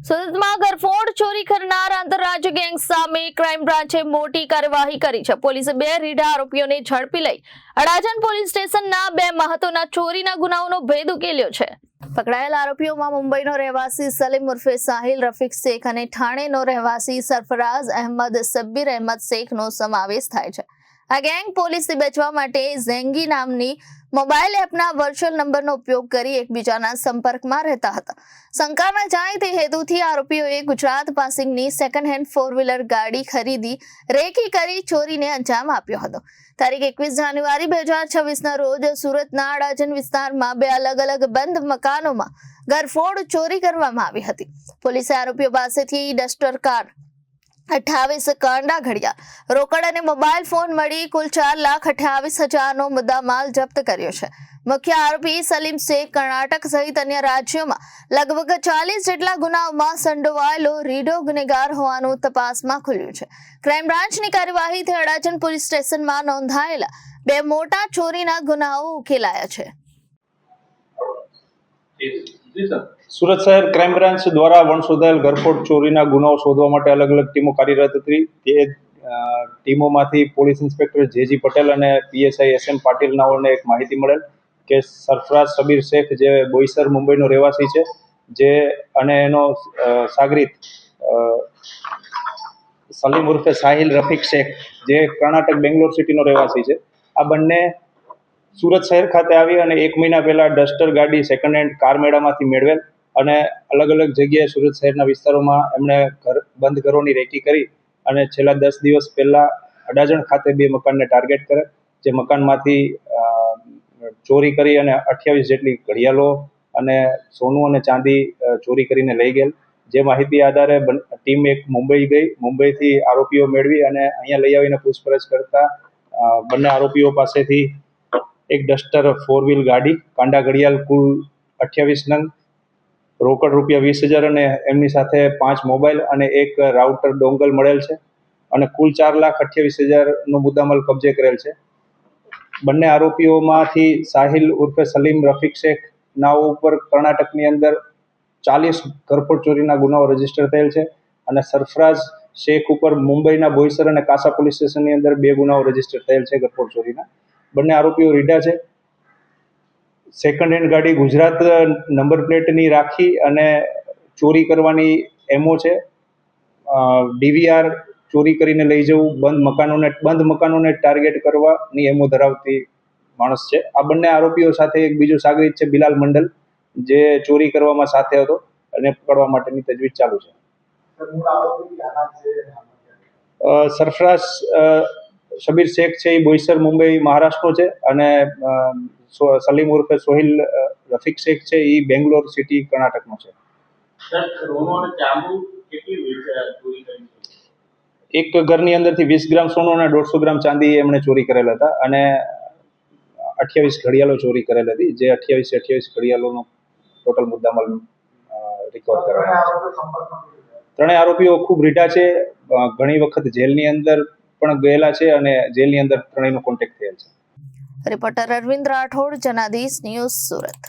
સુરતમાં ગરફોડ ચોરી કરનાર આંતરરાજ્ય ગેંગ સામે ક્રાઇમ બ્રાન્ચે મોટી કાર્યવાહી કરી છે. પોલીસે 2 રીઢા આરોપીઓને ઝડપી લઈ અડાજણ પોલીસ સ્ટેશનના 2 મહત્વના ચોરીના ગુનાઓનો ભેદ ઉકેલ્યો છે. પકડાયેલ આરોપીઓમાં મુંબઈનો રહેવાસી સલીમ ઉર્ફે સાહિલ રફીક શેખ અને ઠાણેનો રહેવાસી સરફરાઝ અહેમદ સબ્બીર અહેમદ શેખનો સમાવેશ થાય છે. આ ગેંગ પોલીસને બચવા માટે ઝેંગી નામની મોબાઈલ એપના વર્ચ્યુઅલ નંબરનો ઉપયોગ કરી એકબીજાના સંપર્કમાં રહેતા હતા. શંકામાં જાય તે હેતુથી આરોપીઓએ ગુજરાત પાસિંગની સેકન્ડ હેન્ડ 4-વ્હીલર ગાડી ખરીદી રેકી કરી ચોરીને અંજામ આપ્યો હતો. તારીખ 21 જાન્યુઆરી 2026ના રોજ સુરતના અડાજણ વિસ્તારમાં 2 અલગ-અલગ બંધ મકાનોમાં ગરફોડ ચોરી કરવામાં આવી હતી. પોલીસે આરોપીઓ પાસેથી ડસ્ટર કાર, 28 કાંડા ઘડિયાળ, રોકડ અને મોબાઈલ ફોન મળી કુલ 4,28,000નો મુદ્દામાલ જપ્ત કર્યો છે. મુખ્ય આરોપી સલીમ શેખ કર્ણાટક સહિત અન્ય રાજ્યોમાં લગભગ 40 જેટલા ગુનાઓમાં સંડોવાયેલો રીઢો ગુનેગાર હોવાનું તપાસમાં ખુલ્યું છે. ક્રાઇમ બ્રાન્ચની કાર્યવાહીથી અડાજણ પોલીસ સ્ટેશનમાં નોંધાયેલા 2 મોટા ચોરીના ગુનાઓ ઉકેલાયા છે. સુરત શહેર ક્રાઇમ બ્રાન્ચ દ્વારા વણશોધાયેલ ગરફોડ ચોરીના ગુનાઓ શોધવા માટે અલગ અલગ ટીમો કાર્યરત હતી. તે ટીમોમાંથી પોલીસ ઇન્સ્પેક્ટર જેજી પટેલ અને પીએસઆઈ SM પાટીલ નાઓને એક માહિતી મળેલ કે સરફરાઝ સબીર શેખ, જે બોઈસર મુંબઈનો રહેવાસી છે, જે અને એનો સાગરીત સલીમ ઉર્ફે સાહિલ રફીક શેખ, જે કર્ણાટક બેંગ્લોર સિટીનો રહેવાસી છે, આ બંને સુરત શહેર ખાતે આવી અને 1 મહિના પહેલા ડસ્ટર ગાડી સેકન્ડ હેન્ડ કાર મેળામાંથી મેળવેલ અને અલગ અલગ જગ્યાએ સુરત શહેરના વિસ્તારોમાં એમણે બંધ ઘરોની રેકી કરી અને છેલ્લા 10 દિવસ પહેલા અડાજણ ખાતે 2 મકાનને ટાર્ગેટ કરે, જે મકાનમાંથી ચોરી કરી અને 28 જેટલી ઘડિયાળો અને સોનું અને ચાંદી ચોરી કરીને લઈ ગયેલ. જે માહિતી આધારે ટીમ એક મુંબઈ ગઈ, મુંબઈથી આરોપીઓ મેળવી અને અહીંયા લઈ આવીને પૂછપરછ કરતા બંને આરોપીઓ પાસેથી એક ડસ્ટર 4-વ્હીલ ગાડી, કાંડા ઘડિયાળ કુલ 28 નંગ, રોકડ રૂપિયા 20,000 અને એમની સાથે 5 મોબાઈલ અને એક રાઉટર ડોંગલ મળેલ છે અને કુલ 4,28,000નો મુદ્દામાલ કબજે કરેલ છે. બંને આરોપીઓમાંથી સાહિલ ઉર્ફે સલીમ રફીક શેખ નાઓ ઉપર કર્ણાટકની અંદર 40 ગરફોડ ચોરીના ગુનાઓ રજીસ્ટર થયેલ છે અને સરફરાઝ શેખ ઉપર મુંબઈના બોઈસર અને કાસા પોલીસ સ્ટેશનની અંદર 2 ગુનાઓ રજીસ્ટર થયેલ છે ગરફોડ ચોરીના. બંને આરોપીઓ રીઢા છે. સેકન્ડ હેન્ડ ગાડી ગુજરાત નંબર પ્લેટની રાખી અને ચોરી કરવાની એમો છે. DVR ચોરી કરીને લઈ જવું, બંધ મકાનોને ટાર્ગેટ કરવાની એમો ધરાવતી માણસ છે. આ બંને આરોપીઓ સાથે એક બીજો સાગરીત છે બિલાલ મંડલ, જે ચોરી કરવામાં સાથે હતો અને પકડવા માટેની તજવીજ ચાલુ છે. સરફરાઝ સબીર શેખ છે એ બોઈસર મુંબઈ મહારાષ્ટ્રનો છે અને સલીમ ઉર્ફે સોહિલ રફીક શેખ છે એ બેંગ્લોર સિટી કર્ણાટકનો છે. એક ઘરની અંદરથી 20 ગ્રામ સોનું અને 150 ગ્રામ ચાંદી એમણે ચોરી કરેલ હતા અને 28 ઘડિયાળો ચોરી કરેલ હતી, જે 28 ઘડિયાળોનો ટોટલ મુદ્દામાલ રિકવર કરેલા. 3 આરોપીઓ ખૂબ રીઢા છે, ઘણી વખત જેલની અંદર પણ ગયેલા છે અને જેલની અંદર 3નો કોન્ટેક્ટ થયેલ છે. Reporter Arvind Rathod, Janadesh news, Surat.